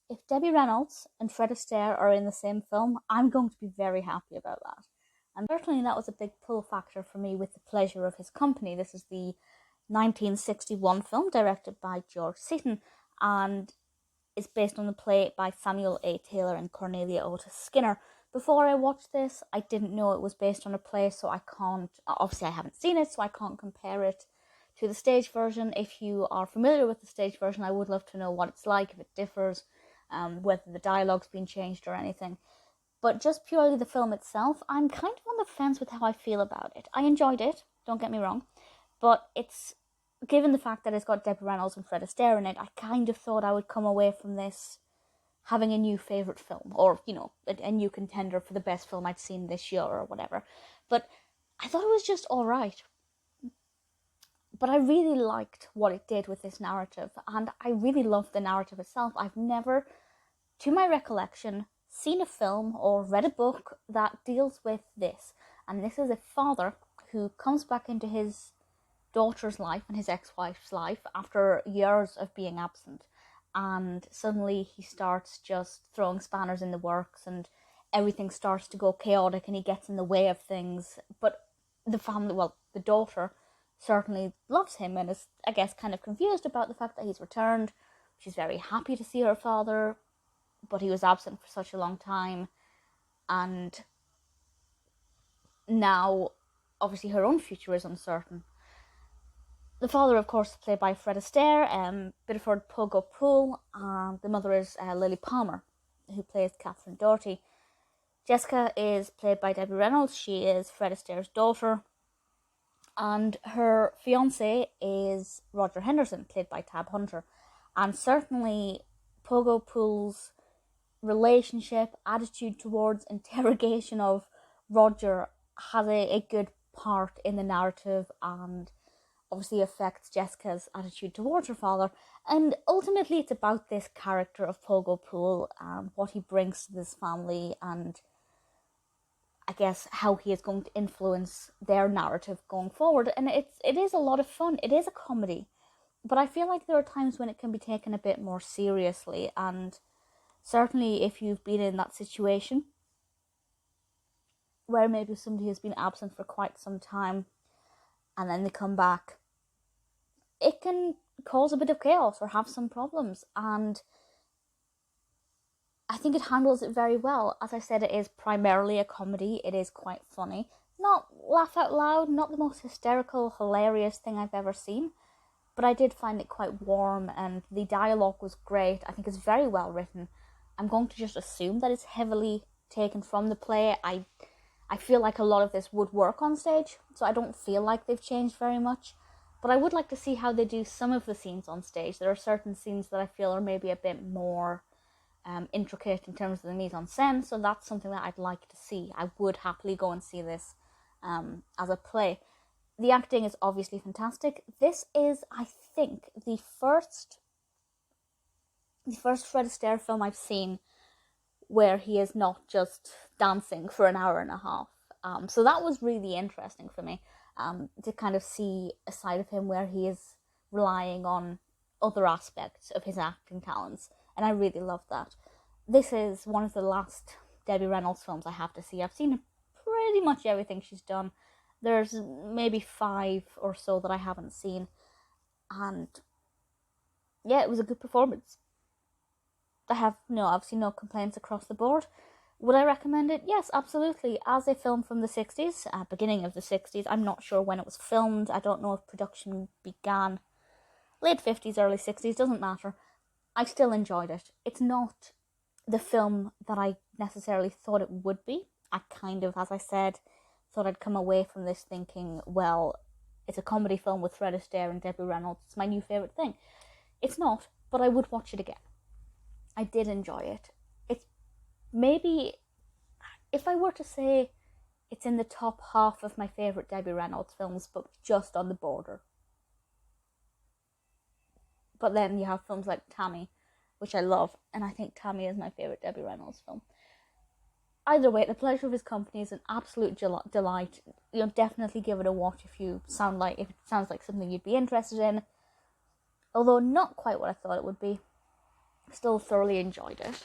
if Debbie Reynolds and Fred Astaire are in the same film, I'm going to be very happy about that. And certainly that was a big pull factor for me with The Pleasure of His Company. This is the 1961 film directed by George Seaton and is based on the play by Samuel A. Taylor and Cornelia Otis Skinner. Before I watched this, I didn't know it was based on a play, so I can't, obviously I haven't seen it, so I can't compare it to the stage version. If you are familiar with the stage version, I would love to know what it's like, if it differs, whether the dialogue's been changed or anything. But just purely the film itself, I'm kind of on the fence with how I feel about it. I enjoyed it, don't get me wrong, but it's, given the fact that it's got Debbie Reynolds and Fred Astaire in it, I kind of thought I would come away from this having a new favourite film, or, you know, a new contender for the best film I'd seen this year or whatever. But I thought it was just alright. But I really liked what it did with this narrative, and I really loved the narrative itself. I've never, to my recollection, seen a film or read a book that deals with this. And this is a father who comes back into his daughter's life and his ex-wife's life after years of being absent, and suddenly he starts just throwing spanners in the works and everything starts to go chaotic and he gets in the way of things. But the family, well, the daughter certainly loves him and is, I guess, kind of confused about the fact that he's returned. She's very happy to see her father, but he was absent for such a long time, and now obviously her own future is uncertain. The father, of course, is played by Fred Astaire, Biddeford Pogo Poole, and the mother is Lilli Palmer, who plays Katharine Dougherty. Jessica is played by Debbie Reynolds. She is Fred Astaire's daughter, and her fiance is Roger Henderson, played by Tab Hunter. And certainly Pogo Poole's relationship, attitude towards interrogation of Roger has a good part in the narrative, and obviously affects Jessica's attitude towards her father. And ultimately it's about this character of Pogo Poole and what he brings to this family, and I guess how he is going to influence their narrative going forward. And it is a lot of fun. It is a comedy, but I feel like there are times when it can be taken a bit more seriously, and certainly if you've been in that situation where maybe somebody has been absent for quite some time and then they come back, it can cause a bit of chaos or have some problems, and I think it handles it very well. As I said, it is primarily a comedy. It is quite funny. Not laugh out loud, not the most hysterical, hilarious thing I've ever seen, but I did find it quite warm, and the dialogue was great. I think it's very well written. I'm going to just assume that it's heavily taken from the play. I feel like a lot of this would work on stage, so I don't feel like they've changed very much. But I would like to see how they do some of the scenes on stage. There are certain scenes that I feel are maybe a bit more intricate in terms of the mise-en-scène, so that's something that I'd like to see. I would happily go and see this as a play. The acting is obviously fantastic. This is, I think, the first Fred Astaire film I've seen where he is not just dancing for an hour and a half. So that was really interesting for me, to kind of see a side of him where he is relying on other aspects of his acting talents, and I really love that. This is one of the last Debbie Reynolds films I have to see. I've seen pretty much everything she's done. There's maybe 5 or so that I haven't seen, and yeah, it was a good performance. I have obviously no complaints across the board. Would I recommend it? Yes, absolutely. As a film from the 60s, beginning of the 60s, I'm not sure when it was filmed. I don't know if production began late 50s, early 60s, doesn't matter. I still enjoyed it. It's not the film that I necessarily thought it would be. I kind of, as I said, thought I'd come away from this thinking, well, it's a comedy film with Fred Astaire and Debbie Reynolds. It's my new favourite thing. It's not, but I would watch it again. I did enjoy it. It's maybe, if I were to say, it's in the top half of my favourite Debbie Reynolds films, but just on the border. But then you have films like Tammy, which I love, and I think Tammy is my favourite Debbie Reynolds film. Either way, The Pleasure of His Company is an absolute delight. Definitely give it a watch if it sounds like something you'd be interested in. Although not quite what I thought it would be. Still thoroughly enjoyed it.